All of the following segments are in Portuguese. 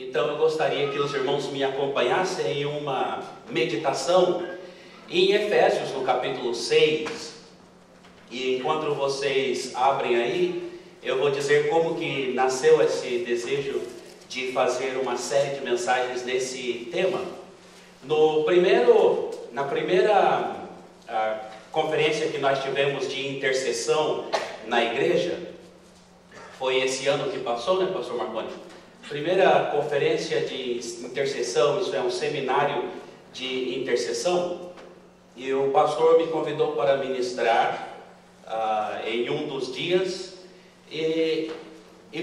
Então eu gostaria que os irmãos me acompanhassem em uma meditação em Efésios, no capítulo 6. E enquanto vocês abrem aí, eu vou dizer como que nasceu esse desejo de fazer uma série de mensagens nesse tema. Na primeira conferência que nós tivemos de intercessão na igreja, foi esse ano que passou, né, pastor Marconi? Primeira conferência de intercessão, isso é um seminário de intercessão, e o pastor me convidou para ministrar em um dos dias, e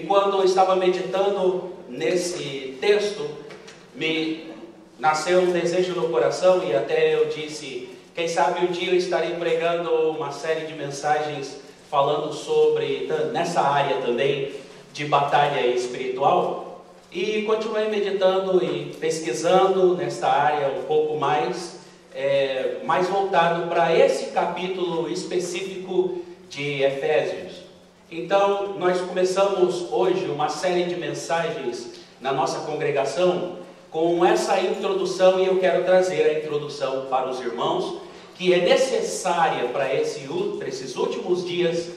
quando eu estava meditando nesse texto, me nasceu um desejo no coração, e até eu disse, quem sabe um dia eu estarei pregando uma série de mensagens falando sobre, nessa área também, de batalha espiritual. E continuei meditando e pesquisando nesta área um pouco mais voltado para esse capítulo específico de Efésios. Então, nós começamos hoje uma série de mensagens na nossa congregação com essa introdução, e eu quero trazer a introdução para os irmãos, que é necessária para esses últimos dias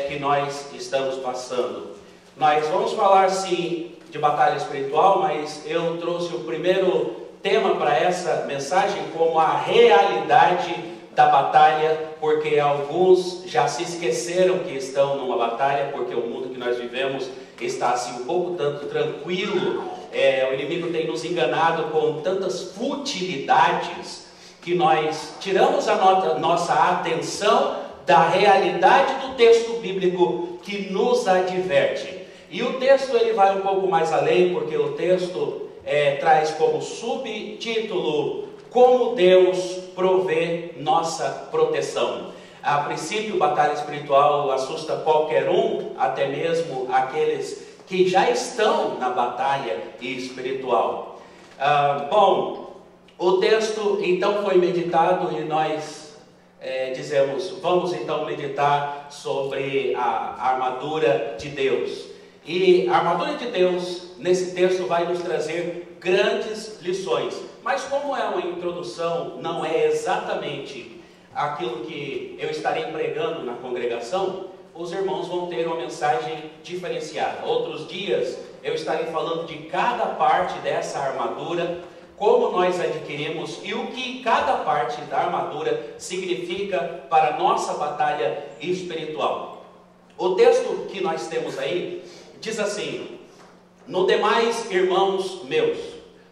que nós estamos passando. Nós vamos falar sim de batalha espiritual, mas eu trouxe o primeiro tema para essa mensagem como a realidade da batalha, porque alguns já se esqueceram que estão numa batalha, porque o mundo que nós vivemos está assim um pouco tanto tranquilo, o inimigo tem nos enganado com tantas futilidades, que nós tiramos a nossa atenção da realidade do texto bíblico que nos adverte. E o texto ele vai um pouco mais além, porque o texto traz como subtítulo como Deus provê nossa proteção. A princípio, batalha espiritual assusta qualquer um, até mesmo aqueles que já estão na batalha espiritual. O texto então foi meditado e nós dizemos, vamos então meditar sobre a armadura de Deus. E a armadura de Deus, nesse texto, vai nos trazer grandes lições. Mas como é uma introdução, não é exatamente aquilo que eu estarei pregando na congregação, os irmãos vão ter uma mensagem diferenciada. Outros dias eu estarei falando de cada parte dessa armadura, como nós adquirimos e o que cada parte da armadura significa para a nossa batalha espiritual. O texto que nós temos aí diz assim: no demais, irmãos meus,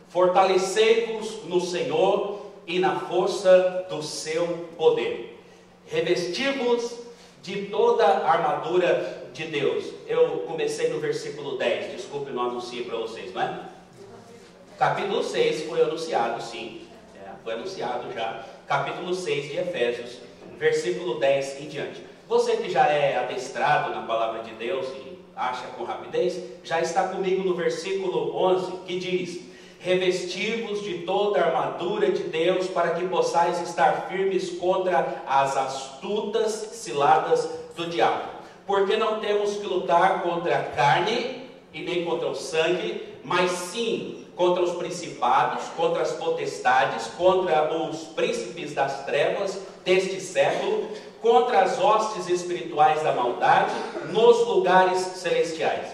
fortalecei-vos no Senhor e na força do seu poder. Revesti-vos de toda a armadura de Deus. Eu comecei no versículo 10, desculpe, não anunciei para vocês, não é? Capítulo 6 foi anunciado, sim, foi anunciado já. Capítulo 6 de Efésios, versículo 10 em diante. Você que já é adestrado na palavra de Deus e acha com rapidez, já está comigo no versículo 11, que diz: revesti-vos de toda a armadura de Deus, para que possais estar firmes contra as astutas ciladas do diabo. Porque não temos que lutar contra a carne e nem contra o sangue, mas sim contra os principados, contra as potestades, contra os príncipes das trevas deste século, contra as hostes espirituais da maldade nos lugares celestiais.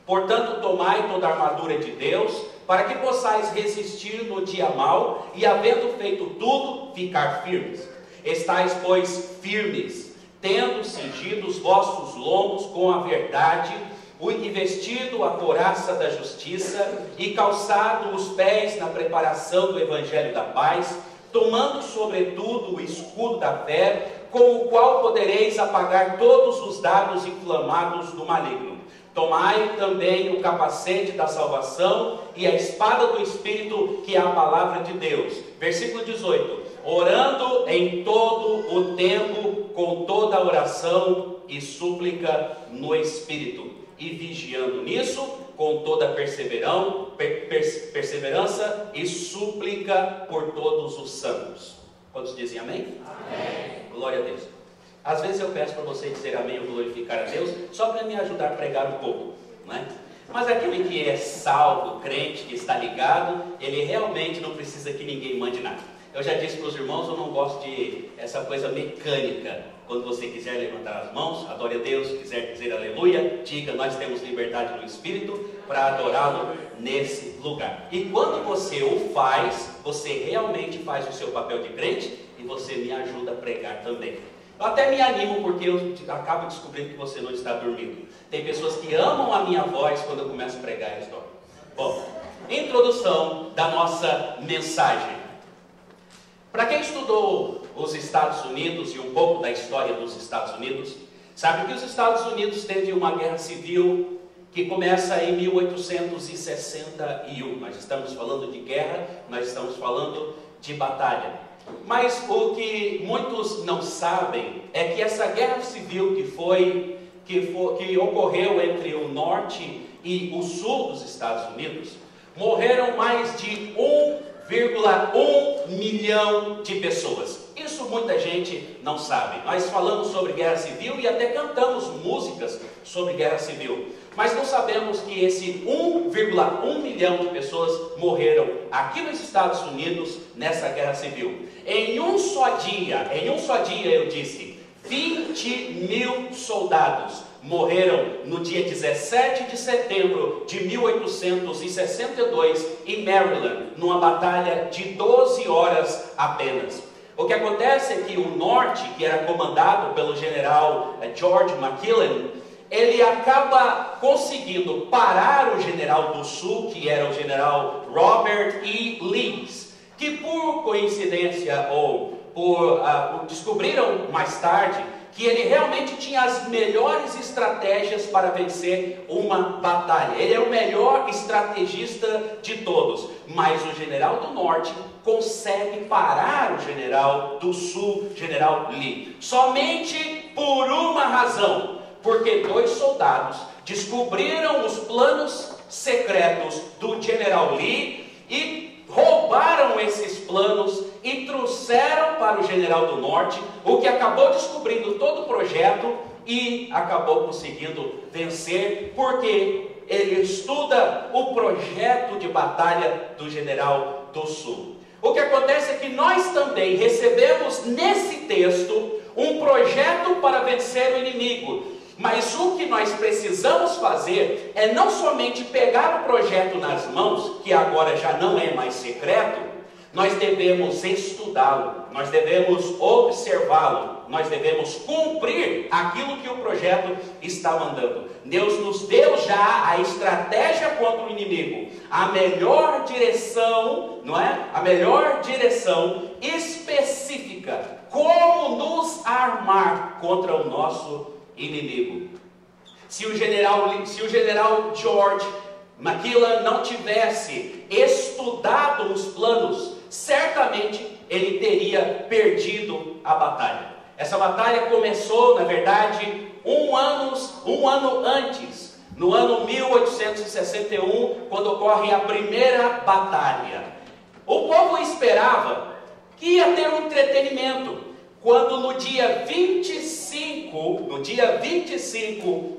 Portanto, tomai toda a armadura de Deus, para que possais resistir no dia mau, e havendo feito tudo, ficar firmes. Estais, pois, firmes, tendo cingido os vossos lombos com a verdade, e vestido a couraça da justiça, e calçado os pés na preparação do evangelho da paz, tomando sobretudo o escudo da fé, com o qual podereis apagar todos os dardos inflamados do maligno. Tomai também o capacete da salvação e a espada do Espírito, que é a palavra de Deus. Versículo 18. Orando em todo o tempo, com toda oração e súplica no Espírito, e vigiando nisso, com toda perseverança e súplica por todos os santos. Quantos dizem amém? Amém. Glória a Deus. Às vezes eu peço para você dizer amém ou glorificar a Deus, só para me ajudar a pregar um pouco, né? Mas aquele que é salvo, crente, que está ligado, ele realmente não precisa que ninguém mande nada. Eu já disse para os irmãos, eu não gosto de essa coisa mecânica. Quando você quiser levantar as mãos, adore a Deus, quiser dizer aleluia, diga, nós temos liberdade no Espírito para adorá-lo nesse lugar. E quando você o faz, você realmente faz o seu papel de crente e você me ajuda a pregar também. Eu até me animo porque eu acabo descobrindo que você não está dormindo. Tem pessoas que amam a minha voz quando eu começo a pregar a história. Bom, introdução da nossa mensagem. Para quem estudou os Estados Unidos e um pouco da história dos Estados Unidos, sabe que os Estados Unidos teve uma guerra civil que começa em 1861. Nós estamos falando de guerra, nós estamos falando de batalha. Mas o que muitos não sabem é que essa guerra civil que ocorreu entre o norte e o sul dos Estados Unidos, morreram mais de 1,1 milhão de pessoas. Isso muita gente não sabe. Nós falamos sobre guerra civil e até cantamos músicas sobre guerra civil. Mas não sabemos que esse 1,1 milhão de pessoas morreram aqui nos Estados Unidos nessa guerra civil. Em um só dia eu disse, 20 mil soldados morreram no dia 17 de setembro de 1862 em Maryland, numa batalha de 12 horas apenas. O que acontece é que o norte, que era comandado pelo general George McClellan, ele acaba conseguindo parar o general do sul, que era o general Robert E. Lee, que por coincidência ou descobriram mais tarde que ele realmente tinha as melhores estratégias para vencer uma batalha. Ele é o melhor estrategista de todos. Mas o general do norte consegue parar o general do sul, general Lee, somente por uma razão. Porque dois soldados descobriram os planos secretos do general Lee e roubaram esses planos e trouxeram para o general do norte, o que acabou descobrindo todo o projeto e acabou conseguindo vencer, porque ele estuda o projeto de batalha do general do sul. O que acontece é que nós também recebemos nesse texto um projeto para vencer o inimigo. Mas o que nós precisamos fazer é não somente pegar o projeto nas mãos, que agora já não é mais secreto, nós devemos estudá-lo, nós devemos observá-lo, nós devemos cumprir aquilo que o projeto está mandando. Deus nos deu já a estratégia contra o inimigo, a melhor direção, não é? A melhor direção específica, como nos armar contra o nosso inimigo. Se o general George McClellan não tivesse estudado os planos, certamente ele teria perdido a batalha. Essa batalha começou, na verdade, um ano antes, no ano 1861, quando ocorre a primeira batalha. O povo esperava que ia ter um entretenimento, quando no dia 25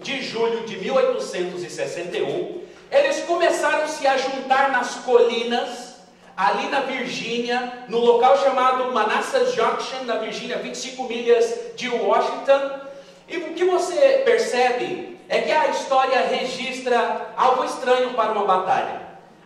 de julho de 1861, eles começaram a se juntar nas colinas, ali na Virgínia, no local chamado Manassas Junction, na Virgínia, 25 milhas de Washington. E o que você percebe é que a história registra algo estranho para uma batalha.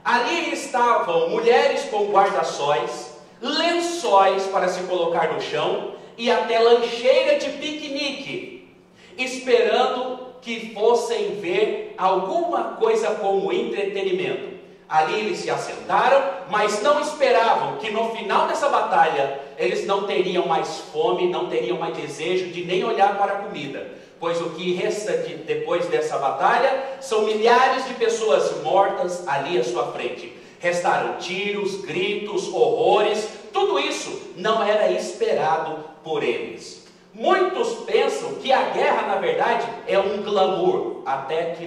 Ali estavam mulheres com guarda-sóis, lençóis para se colocar no chão, e até lancheira de piquenique, esperando que fossem ver alguma coisa como entretenimento. Ali eles se assentaram, mas não esperavam que no final dessa batalha eles não teriam mais fome, não teriam mais desejo de nem olhar para a comida, pois o que resta depois dessa batalha são milhares de pessoas mortas ali à sua frente. Restaram tiros, gritos, horrores, tudo isso não era esperado por eles. Muitos pensam que a guerra, na verdade, é um glamour, até que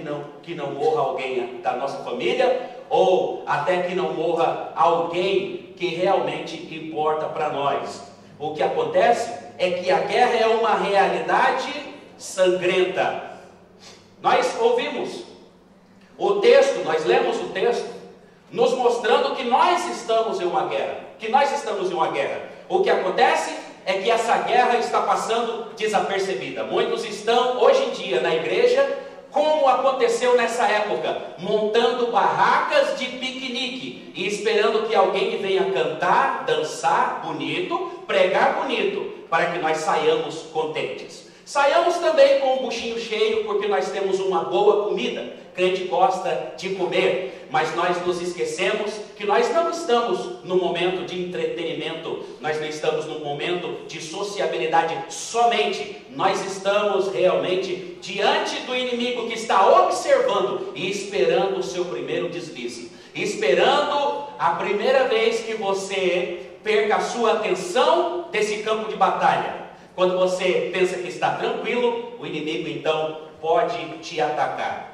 não morra alguém da nossa família, ou até que não morra alguém que realmente importa para nós. O que acontece é que a guerra é uma realidade sangrenta. Nós ouvimos o texto nós lemos o texto nos mostrando que nós estamos em uma guerra. O que acontece é que essa guerra está passando desapercebida. Muitos estão hoje em dia na igreja, como aconteceu nessa época, montando barracas de piquenique e esperando que alguém venha cantar, dançar bonito, pregar bonito, para que nós saiamos contentes. Saiamos também com o buchinho cheio, porque nós temos uma boa comida. Crente gosta de comer, mas nós nos esquecemos que nós não estamos num momento de entretenimento, nós não estamos num momento de sociabilidade somente. Nós estamos realmente diante do inimigo que está observando e esperando o seu primeiro deslize, esperando a primeira vez que você perca a sua atenção desse campo de batalha. Quando você pensa que está tranquilo, o inimigo então pode te atacar.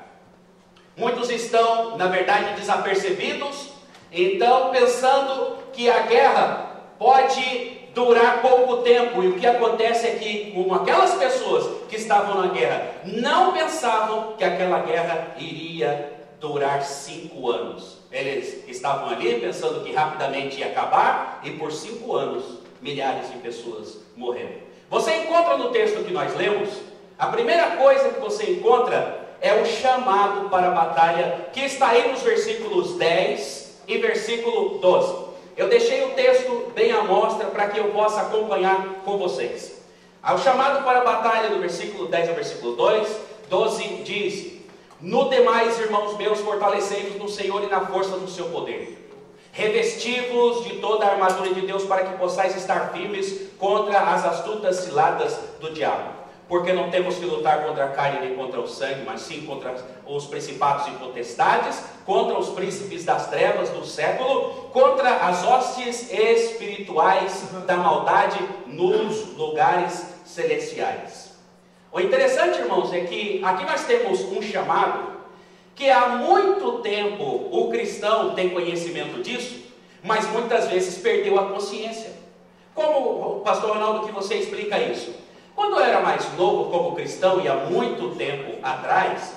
Muitos estão, na verdade, desapercebidos, então pensando que a guerra pode durar pouco tempo. E o que acontece é que, como aquelas pessoas que estavam na guerra não pensavam que aquela guerra iria durar 5 anos. Eles estavam ali pensando que rapidamente ia acabar, e por 5 anos milhares de pessoas morreram. Você encontra no texto que nós lemos, a primeira coisa que você encontra é o chamado para a batalha, que está aí nos versículos 10 e versículo 12. Eu deixei o texto bem à mostra para que eu possa acompanhar com vocês. O chamado para a batalha, do versículo 10 ao versículo 12 diz: no demais, irmãos meus, fortalecei-vos no Senhor e na força do seu poder. Revesti-vos de toda a armadura de Deus, para que possais estar firmes contra as astutas ciladas do diabo. Porque não temos que lutar contra a carne nem contra o sangue, mas sim contra os principados e potestades, contra os príncipes das trevas do século, contra as hostes espirituais da maldade nos lugares celestiais. O interessante, irmãos, é que aqui nós temos um chamado que há muito tempo o cristão tem conhecimento disso, mas muitas vezes perdeu a consciência. Como, pastor Ronaldo, que você explica isso? Quando eu era mais novo como cristão, e há muito tempo atrás,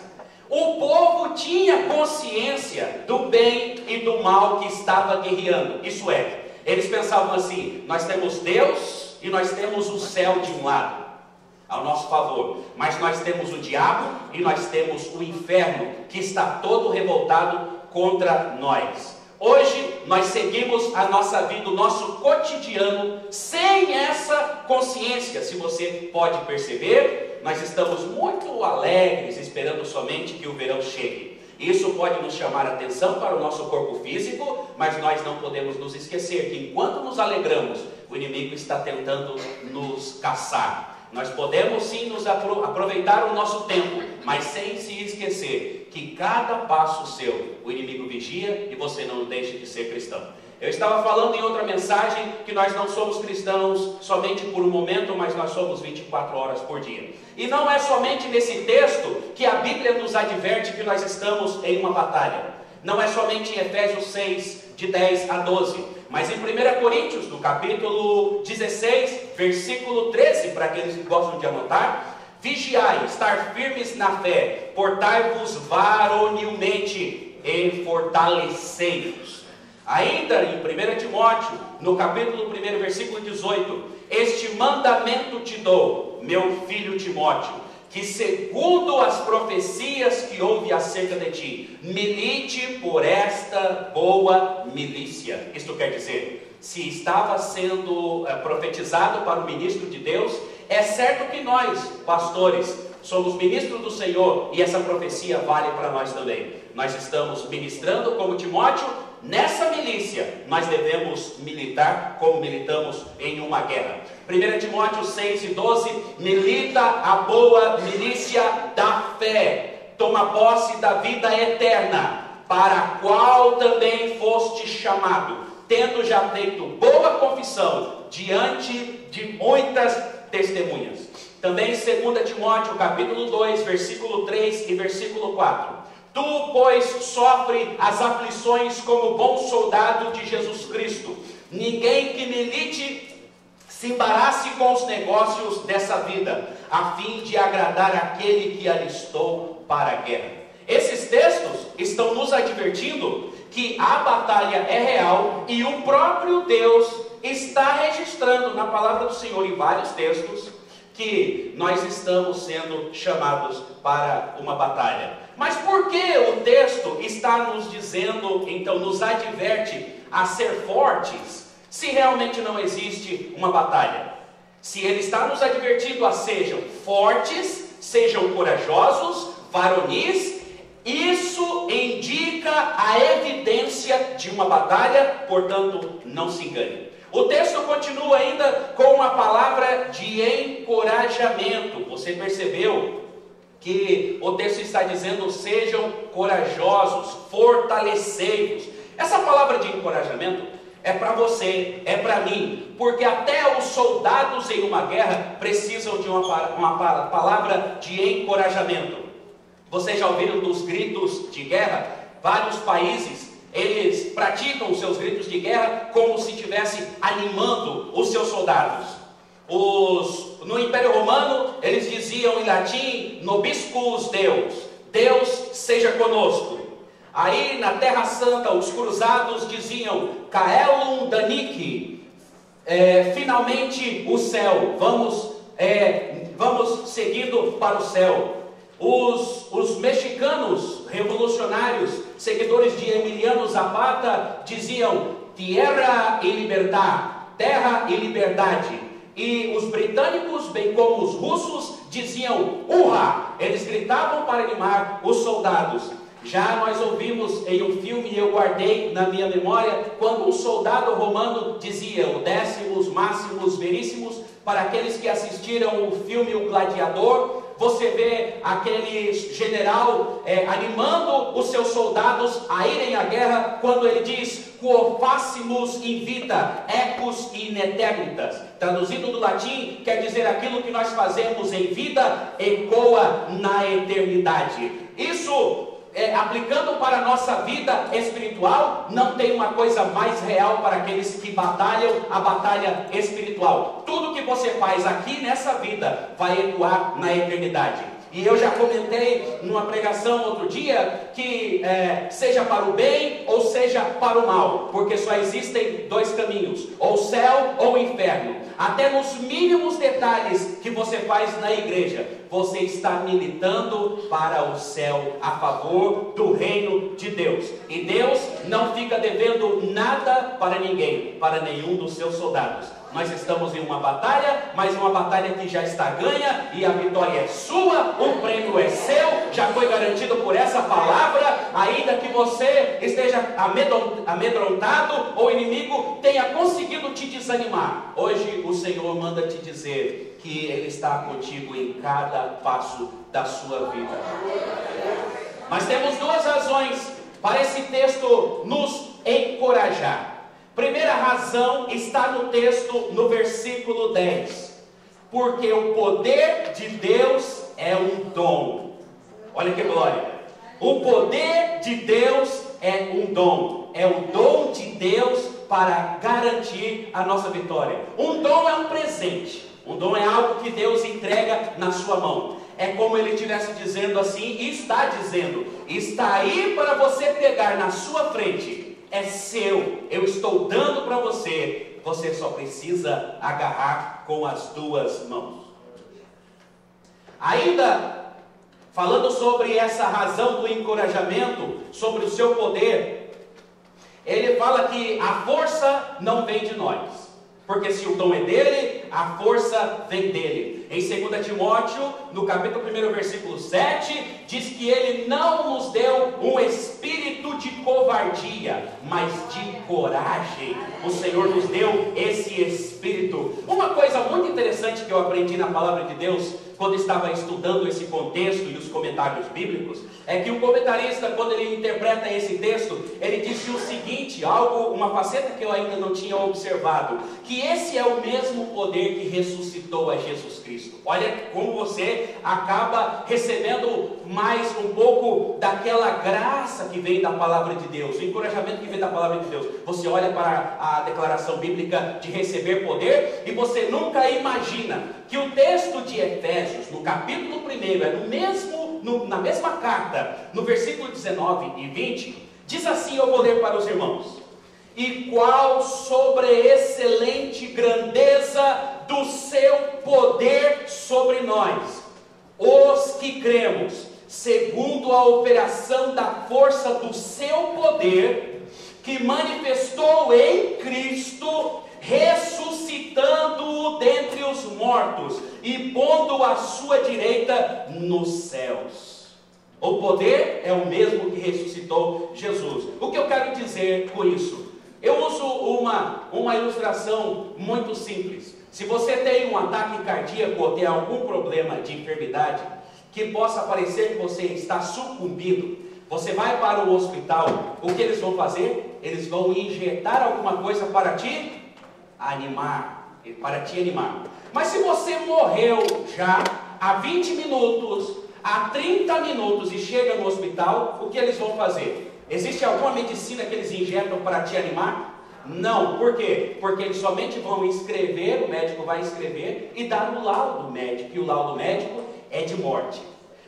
o povo tinha consciência do bem e do mal que estava guerreando. Isso é, eles pensavam assim: nós temos Deus e nós temos o céu de um lado ao nosso favor, mas nós temos o diabo e nós temos o inferno, que está todo revoltado contra nós. Hoje nós seguimos a nossa vida, o nosso cotidiano, sem essa consciência. Se você pode perceber, nós estamos muito alegres, esperando somente que o verão chegue. Isso pode nos chamar a atenção para o nosso corpo físico, mas nós não podemos nos esquecer que enquanto nos alegramos, o inimigo está tentando nos caçar. Nós podemos sim nos aproveitar o nosso tempo, mas sem se esquecer que cada passo seu, o inimigo vigia, e você não deixe de ser cristão. Eu estava falando em outra mensagem que nós não somos cristãos somente por um momento, mas nós somos 24 horas por dia. E não é somente nesse texto que a Bíblia nos adverte que nós estamos em uma batalha. Não é somente em Efésios 6, de 10 a 12. Mas em 1 Coríntios, no capítulo 16, versículo 13, para aqueles que gostam de anotar: vigiai, estar firmes na fé, portai-vos varonilmente e fortalecei-vos. Ainda em 1 Timóteo, no capítulo 1, versículo 18: este mandamento te dou, meu filho Timóteo, que segundo as profecias que houve acerca de ti, milite por esta boa milícia. Isto quer dizer, se estava sendo profetizado para o ministro de Deus, é certo que nós, pastores, somos ministros do Senhor, e essa profecia vale para nós também. Nós estamos ministrando como Timóteo. Nessa milícia, nós devemos militar como militamos em uma guerra. 1 Timóteo 6 e 12, milita a boa milícia da fé, toma posse da vida eterna, para a qual também foste chamado, tendo já feito boa confissão diante de muitas testemunhas. Também em 2 Timóteo capítulo 2, versículo 3 e versículo 4. Tu, pois, sofre as aflições como bom soldado de Jesus Cristo. Ninguém que milite se embarace com os negócios dessa vida, a fim de agradar aquele que alistou para a guerra. Esses textos estão nos advertindo que a batalha é real e o próprio Deus está registrando na palavra do Senhor em vários textos que nós estamos sendo chamados para uma batalha. Mas por que o texto está nos dizendo, então nos adverte a ser fortes, se realmente não existe uma batalha? Se ele está nos advertindo a sejam fortes, sejam corajosos, varonis, isso indica a evidência de uma batalha, portanto, não se engane. O texto continua ainda com a palavra de encorajamento. Você percebeu que o texto está dizendo: sejam corajosos, fortalecei-vos. Essa palavra de encorajamento é para você, é para mim, porque até os soldados em uma guerra precisam de uma palavra de encorajamento. Vocês já ouviram dos gritos de guerra? Vários países, eles praticam os seus gritos de guerra como se estivesse animando os seus soldados. No Império Romano, eles diziam em latim: nobiscus Deus, Deus seja conosco. Aí na Terra Santa, os cruzados diziam: caelum danique, finalmente o céu, vamos seguindo para o céu. Os mexicanos revolucionários, seguidores de Emiliano Zapata, diziam: tierra e liberdade, terra e liberdade. E os britânicos, bem como os russos, diziam urra. Eles gritavam para animar os soldados. Já nós ouvimos em um filme, e eu guardei na minha memória, quando um soldado romano dizia: o décimos, máximos, veríssimos. Para aqueles que assistiram o filme O Gladiador, você vê aquele general animando os seus soldados a irem à guerra, quando ele diz: quo facimus in vita, ecus in aeternitas. Traduzido do latim, quer dizer aquilo que nós fazemos em vida ecoa na eternidade. Isso, aplicando para a nossa vida espiritual, não tem uma coisa mais real para aqueles que batalham a batalha espiritual. Tudo que você faz aqui nessa vida vai ecoar na eternidade. E eu já comentei numa pregação outro dia que seja para o bem ou seja para o mal, porque só existem dois caminhos, ou céu ou inferno. Até nos mínimos detalhes que você faz na igreja, você está militando para o céu, a favor do reino de Deus. E Deus não fica devendo nada para ninguém, para nenhum dos seus soldados. Nós estamos em uma batalha, mas uma batalha que já está ganha, e a vitória é sua, o prêmio é seu, já foi garantido por essa palavra. Ainda que você esteja amedrontado, ou o inimigo tenha conseguido te desanimar, hoje o Senhor manda te dizer que Ele está contigo em cada passo da sua vida. Mas temos duas razões para esse texto nos encorajar. Primeira razão está no texto, no versículo 10. Porque o poder de Deus é um dom. Olha que glória. O poder de Deus é um dom. É o dom de Deus para garantir a nossa vitória. Um dom é um presente. Um dom é algo que Deus entrega na sua mão. É como Ele estivesse dizendo assim, e está dizendo: está aí para você pegar na sua frente. É seu, eu estou dando para você, você só precisa agarrar com as duas mãos. Ainda, falando sobre essa razão do encorajamento, sobre o seu poder, ele fala que a força não vem de nós, porque se o dom é dele, a força vem dele. Em 2 Timóteo, no capítulo 1, versículo 7, diz que Ele não nos deu um espírito de covardia, mas de coragem. O Senhor nos deu esse espírito. Uma coisa muito interessante que eu aprendi na palavra de Deus, quando estava estudando esse contexto e os comentários bíblicos, é que o comentarista, quando ele interpreta esse texto, ele disse o seguinte, uma faceta que eu ainda não tinha observado, que esse é o mesmo poder que ressuscitou a Jesus Cristo. Olha como você acaba recebendo mais um pouco daquela graça que vem da palavra de Deus, o encorajamento que vem da palavra de Deus. Você olha para a declaração bíblica de receber poder e você nunca imagina que o texto de Efésios, no capítulo 1, é no mesmo na mesma carta, no versículo 19 e 20, diz assim, eu vou ler para os irmãos: e qual sobreexcelente grandeza do seu poder sobre nós, os que cremos, segundo a operação da força do seu poder, que manifestou em Cristo, ressuscitando-o dentre os mortos e pondo-o à sua direita nos céus. O poder é o mesmo que ressuscitou Jesus. O que eu quero dizer com isso? Eu uso uma ilustração muito simples. Se você tem um ataque cardíaco ou tem algum problema de enfermidade, que possa parecer que você está sucumbido, você vai para o hospital, o que eles vão fazer? Eles vão injetar alguma coisa para te animar. Mas se você morreu já há 20 minutos, há 30 minutos e chega no hospital, o que eles vão fazer? Existe alguma medicina que eles injetam para te animar? Não. Por quê? Porque eles somente vão escrever, o médico vai escrever e dar o laudo médico, e o laudo médico é de morte.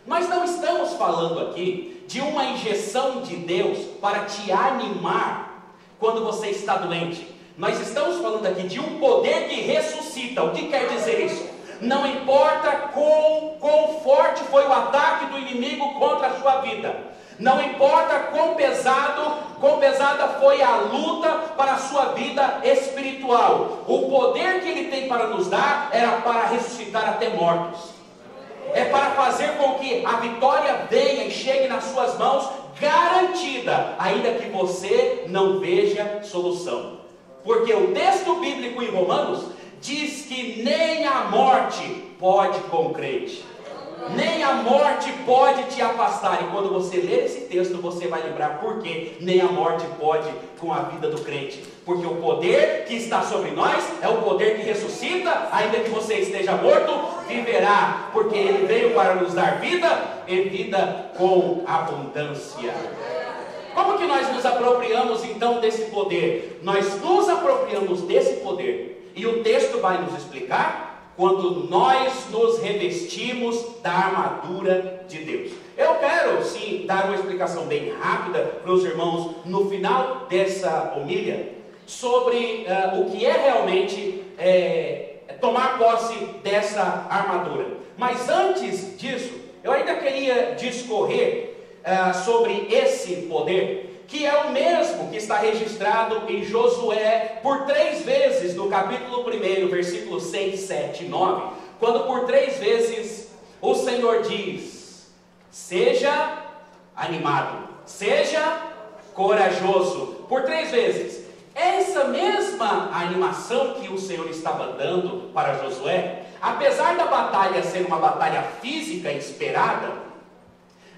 Nós não estamos falando aqui de uma injeção de Deus para te animar quando você está doente. Nós estamos falando aqui de um poder que ressuscita. O que quer dizer isso? Não importa quão forte foi o ataque do inimigo contra a sua vida, não importa quão pesada foi a luta para a sua vida espiritual, o poder que ele tem para nos dar era para ressuscitar até mortos. É para fazer com que a vitória venha e chegue nas suas mãos garantida, ainda que você não veja solução. Porque o texto bíblico em Romanos diz que nem a morte pode com o crente. Nem a morte pode te afastar. E quando você ler esse texto, você vai lembrar por que nem a morte pode com a vida do crente. Porque o poder que está sobre nós é o poder que ressuscita. Ainda que você esteja morto, viverá. Porque ele veio para nos dar vida e vida com abundância. Como que nós nos apropriamos então desse poder? Nós nos apropriamos desse poder. E o texto vai nos explicar quando nós nos revestimos da armadura de Deus. Eu quero sim dar uma explicação bem rápida para os irmãos no final dessa homilia sobre o que é realmente tomar posse dessa armadura. Mas antes disso, eu ainda queria discorrer sobre esse poder, que é o mesmo que está registrado em Josué por 3 vezes no capítulo 1, versículos 6, 7 e 9, quando por 3 vezes o Senhor diz: seja animado, seja corajoso, por 3 vezes. Essa mesma animação que o Senhor estava dando para Josué, apesar da batalha ser uma batalha física esperada,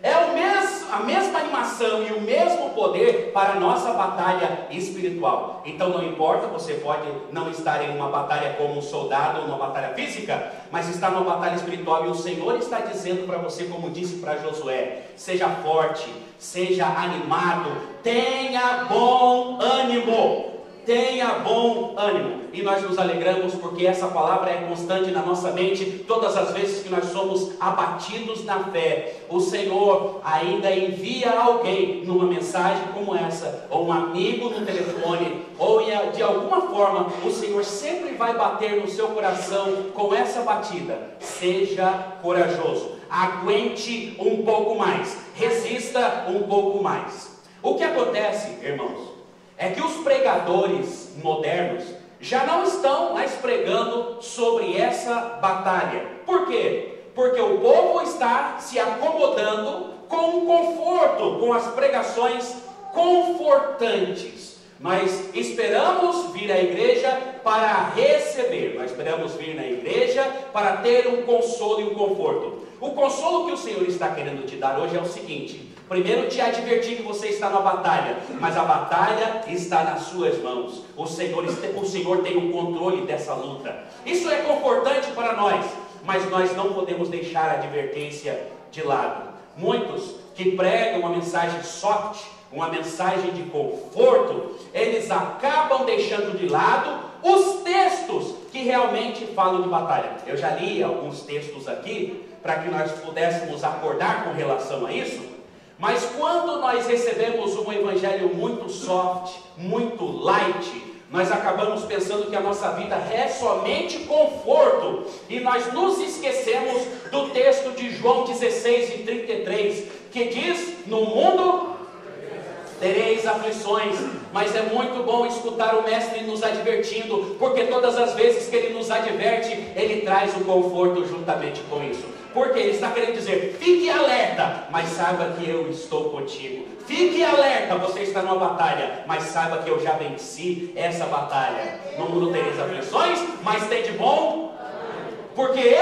é a mesma animação e o mesmo poder para a nossa batalha espiritual. Então não importa, você pode não estar em uma batalha como um soldado ou uma batalha física, mas está numa batalha espiritual e o Senhor está dizendo para você, como disse para Josué: seja forte, seja animado, tenha bom ânimo. Tenha bom ânimo. E nós nos alegramos porque essa palavra é constante na nossa mente. Todas as vezes que nós somos abatidos na fé, o Senhor ainda envia alguém numa mensagem como essa, ou um amigo no telefone, ou de alguma forma o Senhor sempre vai bater no seu coração com essa batida: seja corajoso, aguente um pouco mais, resista um pouco mais. O que acontece, irmãos, é que os pregadores modernos já não estão mais pregando sobre essa batalha. Por quê? Porque o povo está se acomodando com o conforto, com as pregações confortantes. Nós esperamos vir à igreja para receber, nós esperamos vir na igreja para ter um consolo e um conforto. O consolo que o Senhor está querendo te dar hoje é o seguinte: primeiro, te advertir que você está na batalha, mas a batalha está nas suas mãos. O Senhor tem o controle dessa luta. Isso é confortante para nós, mas nós não podemos deixar a advertência de lado. Muitos que pregam uma mensagem soft, uma mensagem de conforto, eles acabam deixando de lado os textos que realmente falam de batalha. Eu já li alguns textos aqui para que nós pudéssemos acordar com relação a isso. Mas quando nós recebemos um evangelho muito soft, muito light, nós acabamos pensando que a nossa vida é somente conforto, e nós nos esquecemos do texto de João 16:33, que diz: no mundo tereis aflições, mas é muito bom escutar o mestre nos advertindo, porque todas as vezes que ele nos adverte, ele traz o conforto juntamente com isso. Porque ele está querendo dizer: fique alerta, mas saiba que eu estou contigo. Fique alerta, você está numa batalha, mas saiba que eu já venci essa batalha. No mundo tereis aflições, mas tem de bom, porque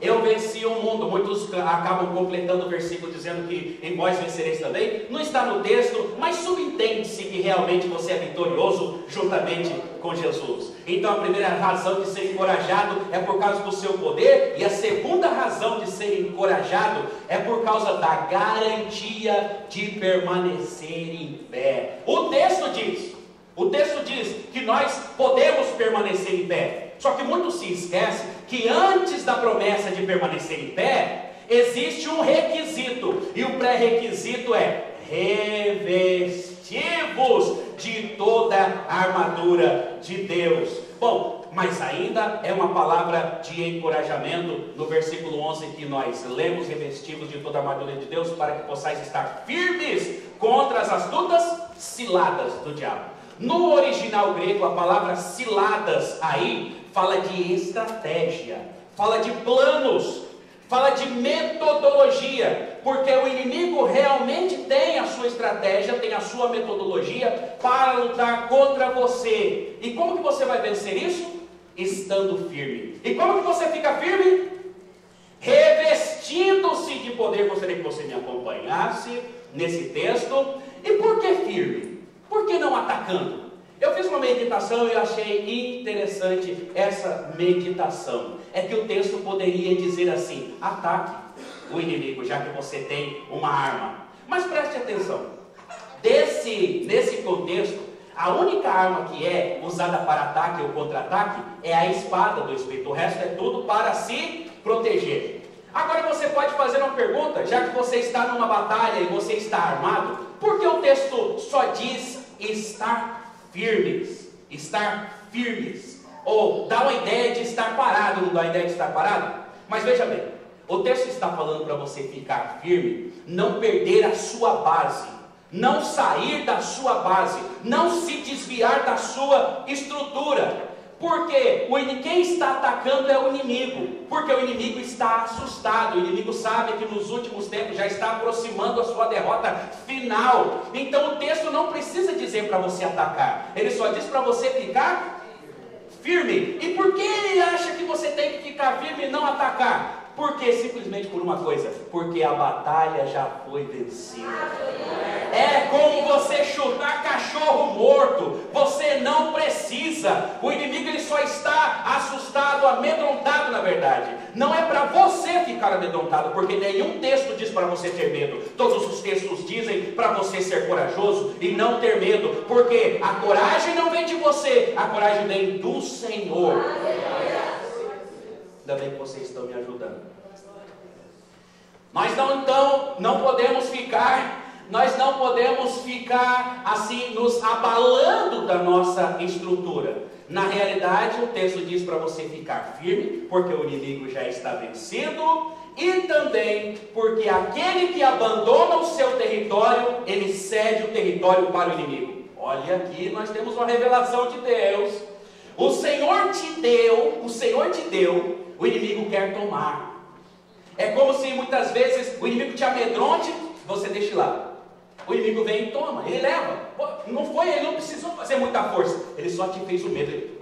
eu venci o mundo. Muitos acabam completando o versículo dizendo que em vós vencereis também. Não está no texto, mas subentende-se que realmente você é vitorioso juntamente com Jesus. Então a primeira razão de ser encorajado é por causa do seu poder, e a segunda razão de ser encorajado é por causa da garantia de permanecer em fé. O texto diz que nós podemos permanecer em pé. Só que muitos se esquecem que antes da promessa de permanecer em pé, existe um requisito, e o pré-requisito é: revestivos de toda a armadura de Deus. Bom, mas ainda é uma palavra de encorajamento no versículo 11 que nós lemos: revestivos de toda a armadura de Deus, para que possais estar firmes contra as astutas ciladas do diabo. No original grego, a palavra ciladas aí fala de estratégia, fala de planos, fala de metodologia, porque o inimigo realmente tem a sua estratégia, tem a sua metodologia para lutar contra você. E como que você vai vencer isso? Estando firme. E como que você fica firme? Revestindo-se de poder. Gostaria que você me acompanhasse nesse texto. E por que firme? Por que não atacando? Eu fiz uma meditação e eu achei interessante essa meditação. É que o texto poderia dizer assim: ataque o inimigo, já que você tem uma arma. Mas preste atenção, nesse contexto, a única arma que é usada para ataque ou contra-ataque é a espada do Espírito. O resto é tudo para se proteger. Agora você pode fazer uma pergunta: já que você está numa batalha e você está armado, por que o texto só diz estar firmes? Estar firmes. Ou dá uma ideia de estar parado, não dá a ideia de estar parado? Mas veja bem, o texto está falando para você ficar firme, não perder a sua base, não sair da sua base, não se desviar da sua estrutura. Porque quem está atacando é o inimigo, porque o inimigo está assustado, o inimigo sabe que nos últimos tempos já está aproximando a sua derrota final. Então o texto não precisa dizer para você atacar, ele só diz para você ficar firme. E por que ele acha que você tem que ficar firme e não atacar? Porque simplesmente por uma coisa: porque a batalha já foi vencida. É como você chutar cachorro morto. Você não precisa. O inimigo ele só está assustado, amedrontado, na verdade. Não é para você ficar amedrontado, porque nenhum texto diz para você ter medo. Todos os textos dizem para você ser corajoso e não ter medo, porque a coragem não vem de você, a coragem vem do Senhor. Ainda bem que vocês estão me ajudando. Nós não podemos ficar assim nos abalando da nossa estrutura. Na realidade, o texto diz para você ficar firme, porque o inimigo já está vencido, e também porque aquele que abandona o seu território, ele cede o território para o inimigo. Olha aqui, nós temos uma revelação de Deus. O Senhor te deu, o inimigo quer tomar. É como se muitas vezes o inimigo te amedronte, você deixa lá. O inimigo vem e toma, ele leva. Ele não precisou fazer muita força, ele só te fez o medo.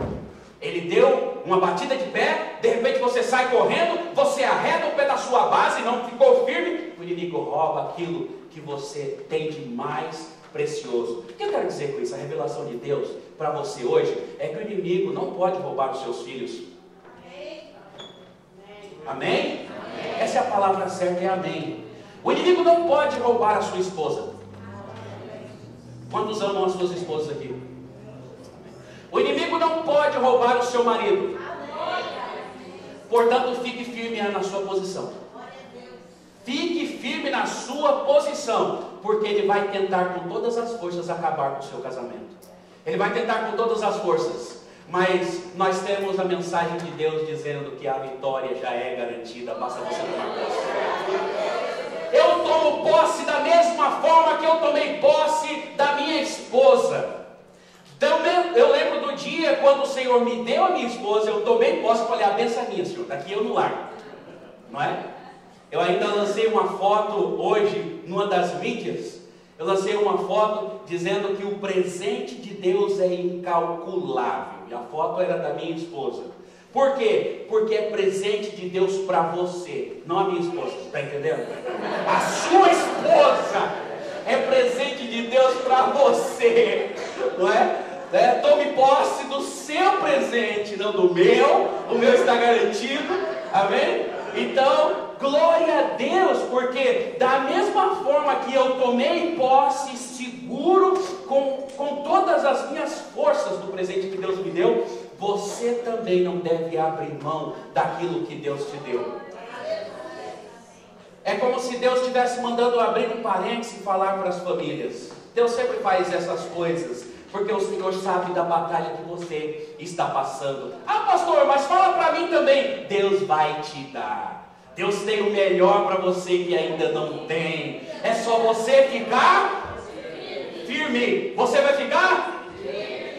Ele deu uma batida de pé, de repente você sai correndo, você arreda o pé da sua base, não ficou firme, o inimigo rouba aquilo que você tem de mais precioso. O que eu quero dizer com isso? A revelação de Deus para você hoje é que o inimigo não pode roubar os seus filhos. Amém? Essa é a palavra certa, é amém. O inimigo não pode roubar a sua esposa. Quantos amam as suas esposas aqui? O inimigo não pode roubar o seu marido. Portanto, fique firme na sua posição. Fique firme na sua posição, porque ele vai tentar com todas as forças acabar com o seu casamento. Ele vai tentar com todas as forças. Mas nós temos a mensagem de Deus dizendo que a vitória já é garantida. Basta você tomar posse. Eu tomo posse da mesma forma que eu tomei posse da minha esposa. Então, eu lembro do dia quando o Senhor me deu a minha esposa, eu tomei posse e falei, a benção é minha, Senhor, daqui eu não largo. Não é? Eu ainda lancei uma foto hoje, numa das mídias, eu lancei uma foto dizendo que o presente de Deus é incalculável. E a foto era da minha esposa. Por quê? Porque é presente de Deus para você, não a minha esposa, está entendendo? A sua esposa é presente de Deus para você, não é? Tome posse do seu presente, não do meu. O meu está garantido, amém? Então, glória a Deus, porque da mesma forma que eu tomei posse, seguro, com todas as minhas forças do presente que Deus me deu, você também não deve abrir mão daquilo que Deus te deu. É como se Deus estivesse mandando abrir um parênteses e falar para as famílias. Deus sempre faz essas coisas, porque o Senhor sabe da batalha que você está passando. Ah, pastor, mas fala para mim também. Deus vai te dar. Deus tem o melhor para você que ainda não tem. É só você ficar firme. Você vai ficar?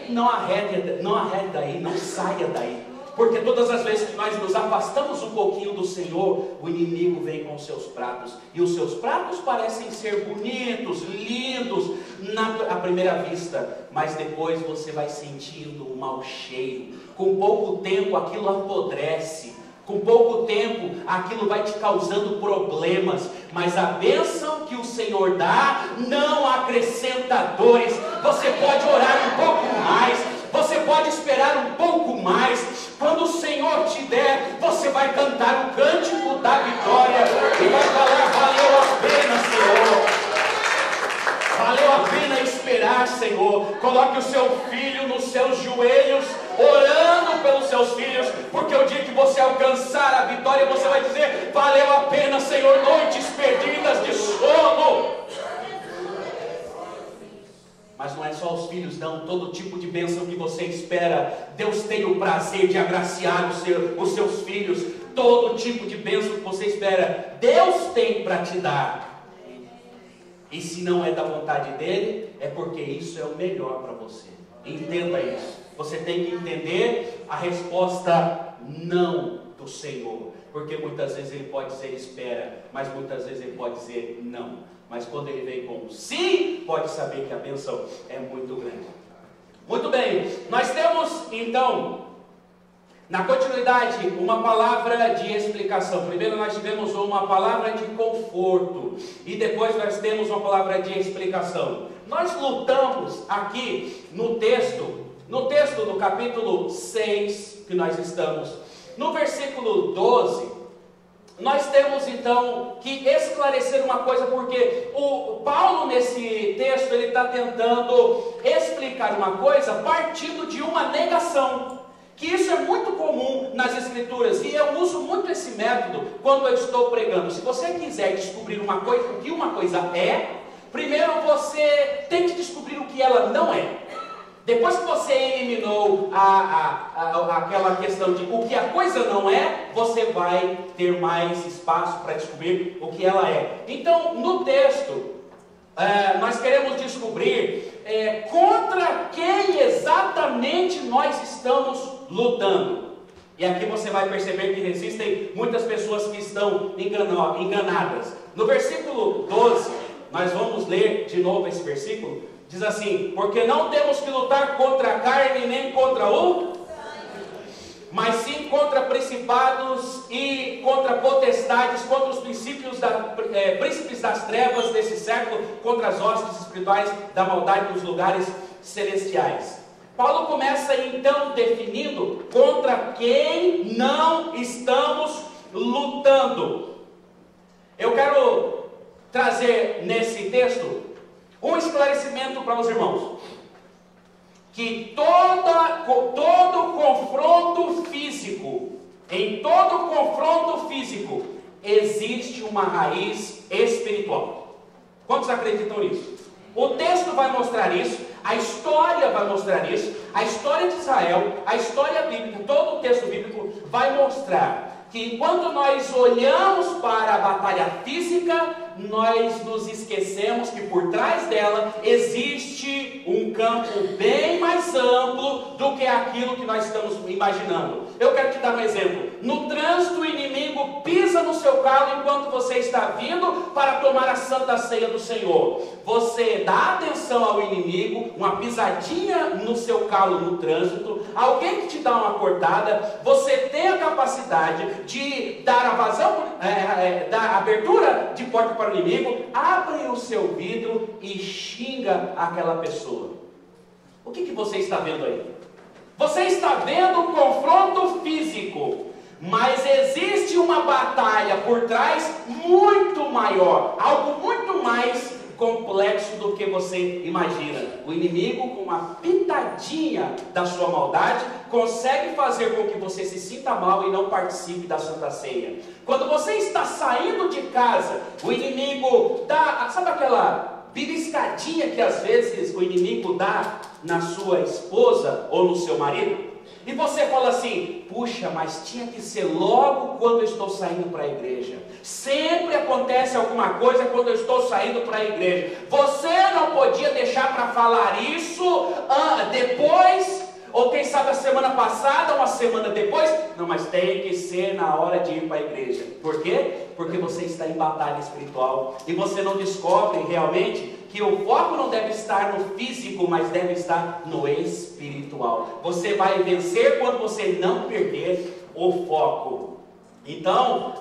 Não arrede daí, não saia daí. Porque todas as vezes que nós nos afastamos um pouquinho do Senhor, o inimigo vem com os seus pratos. E os seus pratos parecem ser bonitos, lindos, à primeira vista. Mas depois você vai sentindo um mau cheiro. Com pouco tempo aquilo apodrece. Com pouco tempo aquilo vai te causando problemas. Mas a bênção que o Senhor dá não acrescenta dores. Você pode orar um pouco mais. Você pode esperar um pouco mais. Quando o Senhor te der, você vai cantar o cântico da vitória e vai falar, valeu a pena, Senhor. Valeu a pena esperar, Senhor. Coloque o seu filho nos seus joelhos, orando pelos seus filhos, porque o dia que você alcançar a vitória, você vai dizer, valeu a pena, Senhor, noites perdidas de sono. Mas não é só os filhos, não. Todo tipo de bênção que você espera, Deus tem o prazer de agraciar os seus filhos. Todo tipo de bênção que você espera, Deus tem para te dar. E se não é da vontade dele, é porque isso é o melhor para você. Entenda isso. Você tem que entender a resposta não do Senhor. Porque muitas vezes ele pode dizer espera, mas muitas vezes ele pode dizer não. Mas quando ele vem com sim, pode saber que a bênção é muito grande. Muito bem, nós temos então, na continuidade, uma palavra de explicação. Primeiro nós tivemos uma palavra de conforto, e depois nós temos uma palavra de explicação. Nós lutamos aqui no texto do capítulo 6, que nós estamos, no versículo 12, nós temos então que esclarecer uma coisa, porque o Paulo nesse texto ele está tentando explicar uma coisa partindo de uma negação, que isso é muito comum nas escrituras, e eu uso muito esse método quando eu estou pregando. Se você quiser descobrir uma coisa, o que uma coisa é, primeiro você tem que descobrir o que ela não é. Depois que você eliminou aquela questão de o que a coisa não é, você vai ter mais espaço para descobrir o que ela é. Então, no texto, nós queremos descobrir contra quem exatamente nós estamos lutando. E aqui você vai perceber que existem muitas pessoas que estão enganadas. No versículo 12, nós vamos ler de novo esse versículo. Diz assim, porque não temos que lutar contra a carne nem contra o mas sim contra principados e contra potestades, contra os príncipes das trevas desse século, contra as hostes espirituais da maldade nos lugares celestiais. Paulo começa então definindo contra quem não estamos lutando. Eu quero trazer nesse texto um esclarecimento para os irmãos, que todo confronto físico em todo confronto físico, existe uma raiz espiritual. Quantos acreditam nisso? O texto vai mostrar isso, a história vai mostrar isso, a história de Israel, a história bíblica, todo o texto bíblico vai mostrar que enquanto nós olhamos para a batalha física, nós nos esquecemos que por trás dela existe um campo bem mais amplo do que aquilo que nós estamos imaginando. Eu quero te dar um exemplo. No trânsito, o inimigo pisa no seu carro enquanto você está vindo para tomar a Santa Ceia do Senhor. Você dá atenção ao inimigo, uma pisadinha no seu calo no trânsito, alguém que te dá uma cortada, você tem a capacidade de dar a vazão, dar abertura de porta para o inimigo, abre o seu vidro e xinga aquela pessoa. O que você está vendo aí? Você está vendo um confronto físico, mas existe uma batalha por trás muito maior, algo muito mais complexo do que você imagina. O inimigo, com uma pitadinha da sua maldade, consegue fazer com que você se sinta mal e não participe da Santa Ceia. Quando você está saindo de casa, o inimigo dá, sabe aquela beliscadinha que às vezes o inimigo dá na sua esposa ou no seu marido? E você fala assim: puxa, mas tinha que ser logo quando eu estou saindo para a igreja. Sempre acontece alguma coisa quando eu estou saindo para a igreja. Você não podia deixar para falar isso depois, ou quem sabe a semana passada, uma semana depois. Não, mas tem que ser na hora de ir para a igreja. Por quê? Porque você está em batalha espiritual e você não descobre realmente que o foco não deve estar no físico, mas deve estar no espiritual. Você vai vencer quando você não perder o foco. Então,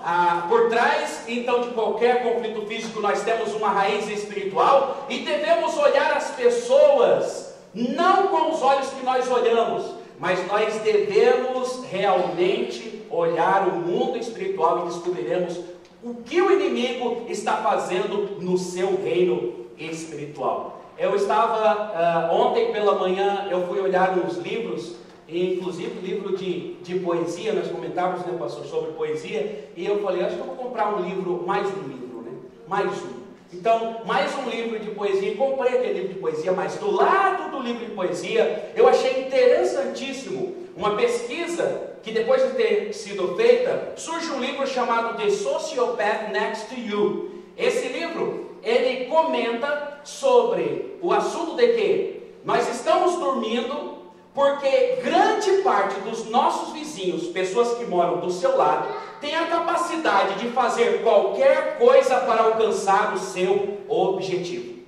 por trás então de qualquer conflito físico, nós temos uma raiz espiritual e devemos olhar as pessoas não com os olhos que nós olhamos, mas nós devemos realmente olhar o mundo espiritual e descobriremos o que o inimigo está fazendo no seu reino espiritual. Eu estava, ontem pela manhã, eu fui olhar uns livros, inclusive livro de poesia, nós comentávamos, né, pastor, sobre poesia, e eu falei, acho que eu vou comprar um livro, mais um livro, né? Mais um. Então, mais um livro de poesia, comprei aquele livro de poesia, mas do lado do livro de poesia, eu achei interessantíssimo uma pesquisa que depois de ter sido feita, surge um livro chamado The Sociopath Next to You. Esse livro, ele comenta sobre o assunto de que nós estamos dormindo porque grande parte dos nossos vizinhos, pessoas que moram do seu lado, tem a capacidade de fazer qualquer coisa para alcançar o seu objetivo.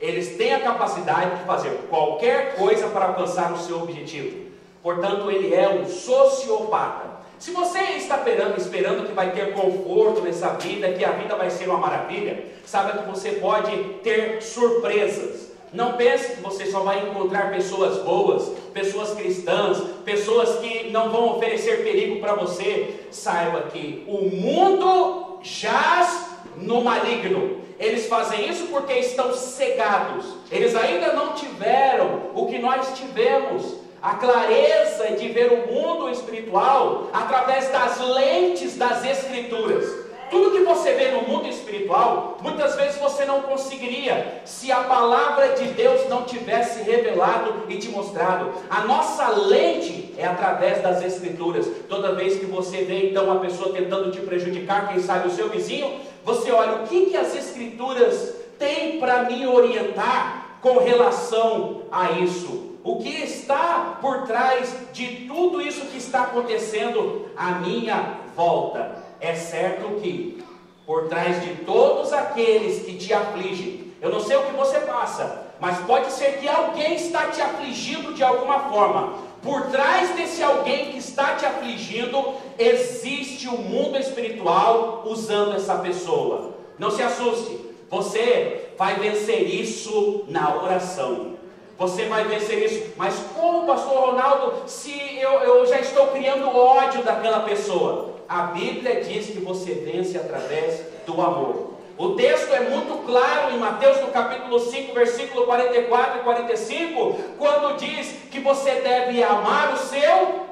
Eles têm a capacidade de fazer qualquer coisa para alcançar o seu objetivo. Portanto, ele é um sociopata. Se você está esperando que vai ter conforto nessa vida, que a vida vai ser uma maravilha, saiba que você pode ter surpresas. Não pense que você só vai encontrar pessoas boas, pessoas cristãs, pessoas que não vão oferecer perigo para você. Saiba que o mundo jaz no maligno. Eles fazem isso porque estão cegados. Eles ainda não tiveram o que nós tivemos, a clareza de ver o mundo espiritual através das lentes das Escrituras. Tudo que você vê no mundo espiritual, muitas vezes você não conseguiria se a palavra de Deus não tivesse revelado e te mostrado. A nossa lente é através das Escrituras. Toda vez que você vê então uma pessoa tentando te prejudicar, quem sabe o seu vizinho, você olha o que as Escrituras têm para me orientar com relação a isso. O que está por trás de tudo isso que está acontecendo à minha volta? É certo que por trás de todos aqueles que te afligem, eu não sei o que você passa, mas pode ser que alguém está te afligindo de alguma forma. Por trás desse alguém que está te afligindo, existe o mundo espiritual usando essa pessoa. Não se assuste, você vai vencer isso na oração. Você vai vencer isso. Mas como, pastor Ronaldo, se eu já estou criando ódio daquela pessoa? A Bíblia diz que você vence através do amor. O texto é muito claro em Mateus no capítulo 5, versículo 44 e 45, quando diz que você deve amar o seu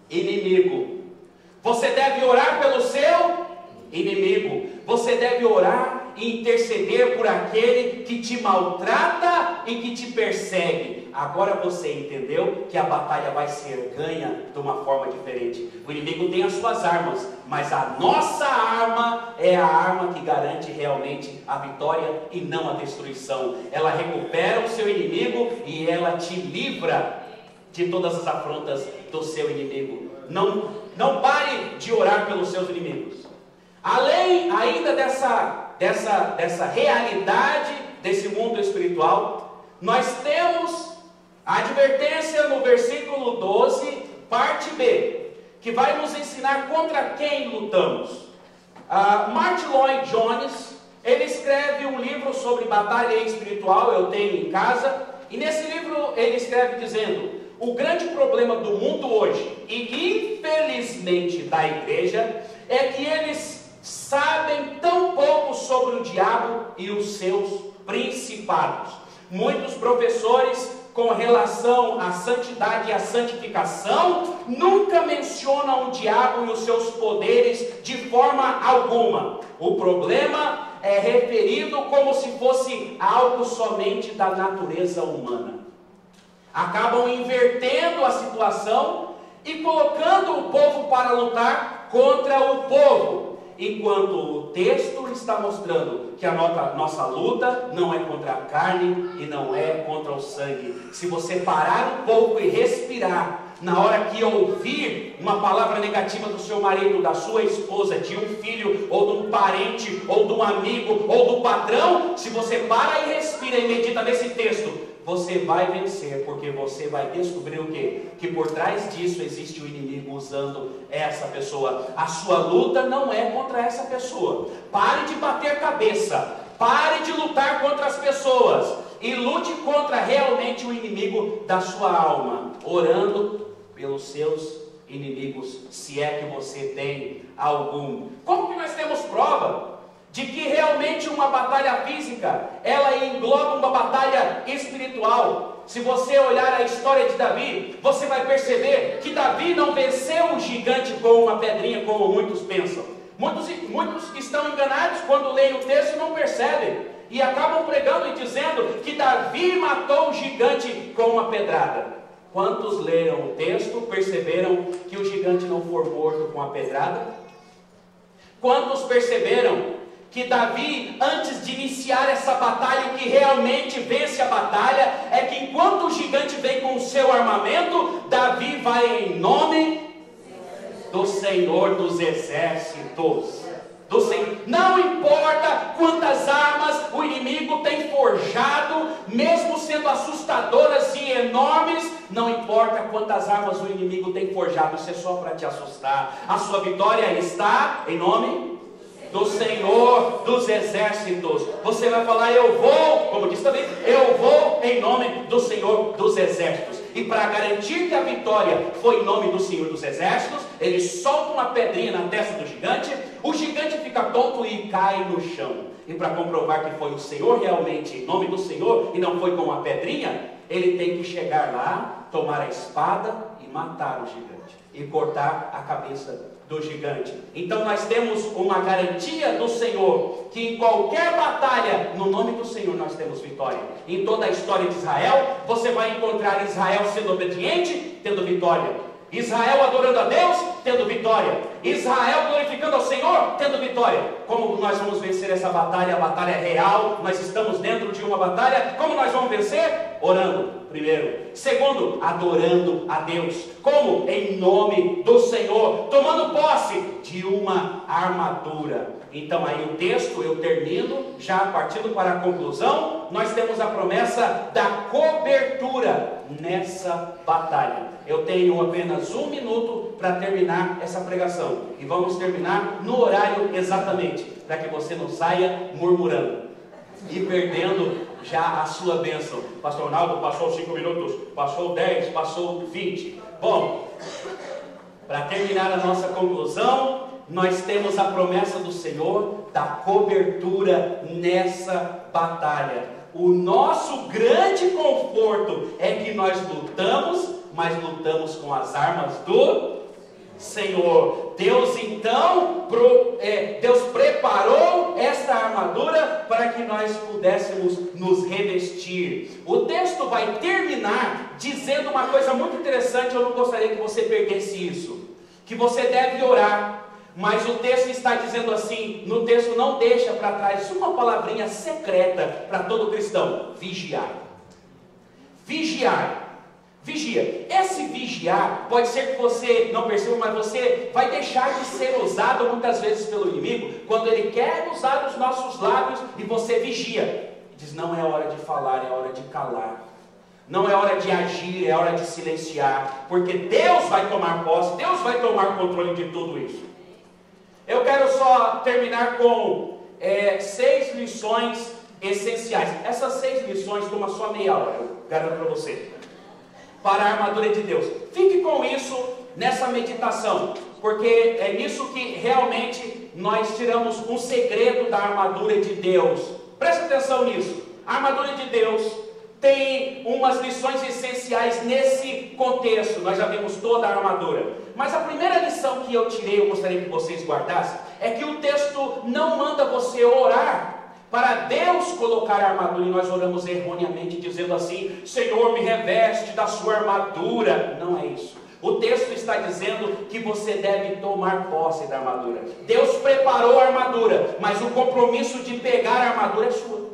inimigo. Você deve orar pelo seu inimigo. Você deve orar e interceder por aquele que te maltrata e que te persegue. Agora você entendeu que a batalha vai ser ganha de uma forma diferente. O inimigo tem as suas armas, mas a nossa arma é a arma que garante realmente a vitória e não a destruição. Ela recupera o seu inimigo e ela te livra de todas as afrontas do seu inimigo. Não pare de orar pelos seus inimigos. Além ainda dessa realidade desse mundo espiritual, nós temos a advertência no versículo 12, parte B, que vai nos ensinar contra quem lutamos. Martin Lloyd Jones, ele escreve um livro sobre batalha espiritual, eu tenho em casa, e nesse livro ele escreve dizendo: o grande problema do mundo hoje, e infelizmente da igreja, é que eles sabem tão pouco sobre o diabo e os seus principados. Muitos professores, com relação à santidade e à santificação, nunca mencionam o diabo e os seus poderes de forma alguma. O problema é referido como se fosse algo somente da natureza humana. Acabam invertendo a situação e colocando o povo para lutar contra o povo, enquanto o texto está mostrando que a nossa luta não é contra a carne e não é contra o sangue. Se você parar um pouco e respirar, na hora que ouvir uma palavra negativa do seu marido, da sua esposa, de um filho, ou de um parente, ou de um amigo, ou do patrão, se você para e respira e medita nesse texto, você vai vencer, porque você vai descobrir o quê? Que por trás disso existe o inimigo usando essa pessoa. A sua luta não é contra essa pessoa. Pare de bater cabeça, pare de lutar contra as pessoas e lute contra realmente o inimigo da sua alma, orando pelos seus inimigos, se é que você tem algum. Como que nós temos prova de que realmente uma batalha física, ela engloba uma batalha espiritual? Se você olhar a história de Davi, você vai perceber que Davi não venceu o gigante com uma pedrinha, como muitos pensam. Muitos estão enganados quando leem o texto e não percebem, e acabam pregando e dizendo que Davi matou o gigante com uma pedrada. Quantos leram o texto perceberam que o gigante não foi morto com a pedrada? Quantos perceberam que Davi, antes de iniciar essa batalha, o que realmente vence a batalha é que enquanto o gigante vem com o seu armamento, Davi vai em nome do Senhor dos Exércitos. Não importa quantas armas o inimigo tem forjado, mesmo sendo assustadoras e enormes, não importa quantas armas o inimigo tem forjado, isso é só para te assustar. A sua vitória está em nome do Senhor dos Exércitos. Você vai falar: eu vou, como diz também, eu vou em nome do Senhor dos Exércitos. E para garantir que a vitória foi em nome do Senhor dos Exércitos, ele solta uma pedrinha na testa do gigante, o gigante fica tonto e cai no chão. E para comprovar que foi o Senhor realmente, em nome do Senhor, e não foi com uma pedrinha, ele tem que chegar lá, tomar a espada e matar o gigante, e cortar a cabeça do gigante. Então nós temos uma garantia do Senhor, que em qualquer batalha, no nome do Senhor, nós temos vitória. Em toda a história de Israel, você vai encontrar Israel sendo obediente, tendo vitória. Israel adorando a Deus, tendo vitória. Israel glorificando ao Senhor, tendo vitória. Como nós vamos vencer essa batalha? A batalha é real, nós estamos dentro de uma batalha. Como nós vamos vencer? Orando, primeiro. Segundo, adorando a Deus. Como? Em nome do Senhor, tomando posse de uma armadura. Então aí o texto, eu termino, já partindo para a conclusão, nós temos a promessa da cobertura nessa batalha. Eu tenho apenas 1 minuto para terminar essa pregação, e vamos terminar no horário exatamente, para que você não saia murmurando e perdendo já a sua bênção. Pastor Ronaldo, passou 5 minutos, passou 10, passou 20. Bom, para terminar a nossa conclusão, nós temos a promessa do Senhor da cobertura nessa batalha. O nosso grande conforto é que nós lutamos, mas lutamos com as armas do Senhor. Deus então, Deus preparou esta armadura para que nós pudéssemos nos revestir. O texto vai terminar dizendo uma coisa muito interessante, eu não gostaria que você perdesse isso, que você deve orar. Mas o texto está dizendo assim, no texto não deixa para trás uma palavrinha secreta para todo cristão: vigiar. Vigiar. Vigia. Esse vigiar pode ser que você não perceba, mas você vai deixar de ser usado muitas vezes pelo inimigo, quando ele quer usar os nossos lábios e você vigia. Diz: não é hora de falar, é hora de calar. Não é hora de agir, é hora de silenciar, porque Deus vai tomar posse, Deus vai tomar controle de tudo isso. Eu quero só terminar com 6 lições essenciais. Essas 6 lições tomam só meia hora, eu garanto para você, para a armadura de Deus. Fique com isso nessa meditação, porque é nisso que realmente nós tiramos um segredo da armadura de Deus. Preste atenção nisso. A armadura de Deus tem umas lições essenciais nesse contexto. Nós já vimos toda a armadura, mas a primeira lição que eu tirei, eu gostaria que vocês guardassem, é que o texto não manda você orar para Deus colocar a armadura, e nós oramos erroneamente dizendo assim: Senhor, me reveste da sua armadura. Não é isso. O texto está dizendo que você deve tomar posse da armadura. Deus preparou a armadura, mas o compromisso de pegar a armadura é sua.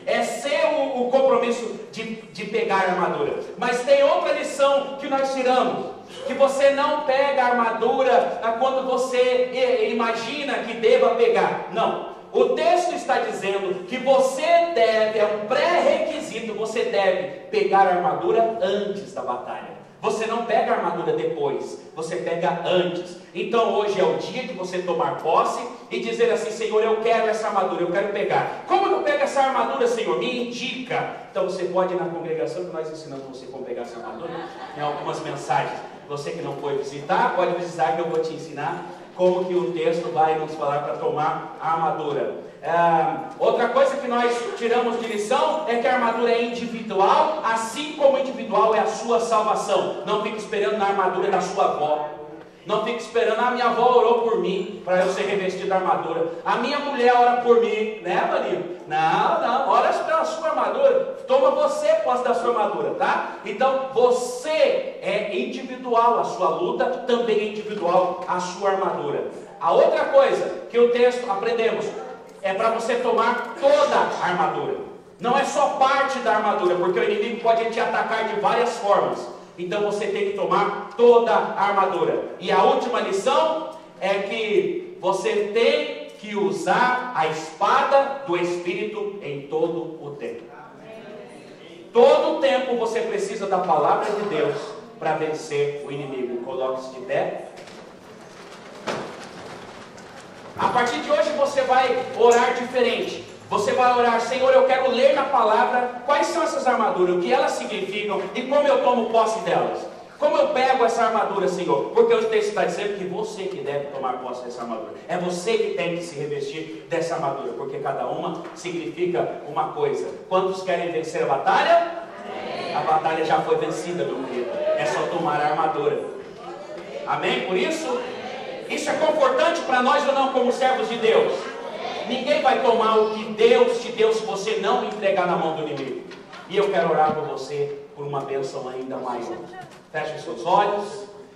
É seu o compromisso de pegar a armadura. Mas tem outra lição que nós tiramos: que você não pega a armadura quando você imagina que deva pegar. Não. O texto está dizendo que você deve, é um pré-requisito, você deve pegar a armadura antes da batalha. Você não pega a armadura depois, você pega antes. Então hoje é o dia de você tomar posse e dizer assim: Senhor, eu quero essa armadura, eu quero pegar. Como eu pego essa armadura, Senhor? Me indica. Então você pode ir na congregação, que nós ensinamos você como pegar essa armadura. Tem algumas mensagens. Você que não foi visitar, pode visitar, que eu vou te ensinar como que o texto vai nos falar para tomar a armadura. Outra coisa que nós tiramos de lição é que a armadura é individual, assim como individual é a sua salvação. Não fique esperando na armadura da sua avó. Não fique esperando: a minha avó orou por mim para eu ser revestido da armadura, a minha mulher ora por mim, né, Marinho? Não, ora pela sua armadura. Toma você posse da sua armadura, tá? Então você é individual, a sua luta também é individual, a sua armadura. A outra coisa que o texto aprendemos é para você tomar toda a armadura. Não é só parte da armadura, porque o inimigo pode te atacar de várias formas. Então você tem que tomar toda a armadura. E a última lição é que você tem que usar a espada do Espírito em todo o tempo. Todo o tempo você precisa da palavra de Deus para vencer o inimigo. Coloque-se de pé. A partir de hoje você vai orar diferente. Você vai orar: Senhor, eu quero ler na palavra quais são essas armaduras, o que elas significam e como eu tomo posse delas. Como eu pego essa armadura, Senhor? Porque o texto está dizendo que você que deve tomar posse dessa armadura. É você que tem que se revestir dessa armadura, porque cada uma significa uma coisa. Quantos querem vencer a batalha? A batalha já foi vencida, meu querido. É só tomar a armadura. Amém? Por isso, isso é confortante para nós ou não, como servos de Deus? Ninguém vai tomar o que Deus te deu se você não entregar na mão do inimigo. E eu quero orar por você por uma bênção ainda maior. Feche os seus olhos.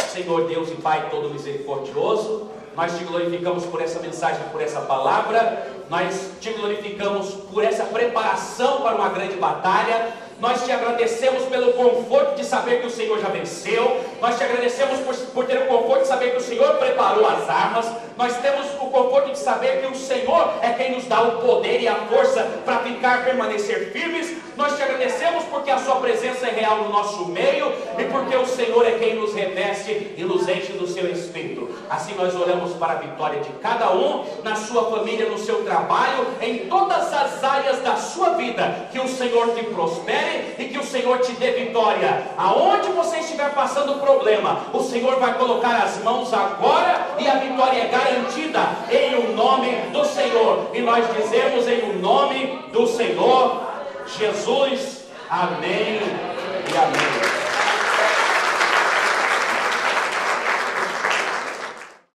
Senhor Deus e Pai todo misericordioso, nós te glorificamos por essa mensagem, por essa palavra. Nós te glorificamos por essa preparação para uma grande batalha. Nós te agradecemos pelo conforto de saber que o Senhor já venceu. Nós te agradecemos por ter o conforto de saber que o Senhor preparou as armas. Nós temos o conforto de saber que o Senhor é quem nos dá o poder e a força para permanecer firmes. Nós te agradecemos porque a sua presença é real no nosso meio e porque o Senhor é quem nos reveste e nos enche do seu Espírito. Assim nós oramos para a vitória de cada um, na sua família, no seu trabalho, em todas as áreas da sua vida. Que o Senhor te prospere e que o Senhor te dê vitória. Aonde você estiver passando problema, o Senhor vai colocar as mãos agora e a vitória é garantida em o nome do Senhor. E nós dizemos em o nome do Senhor Jesus, amém e amém.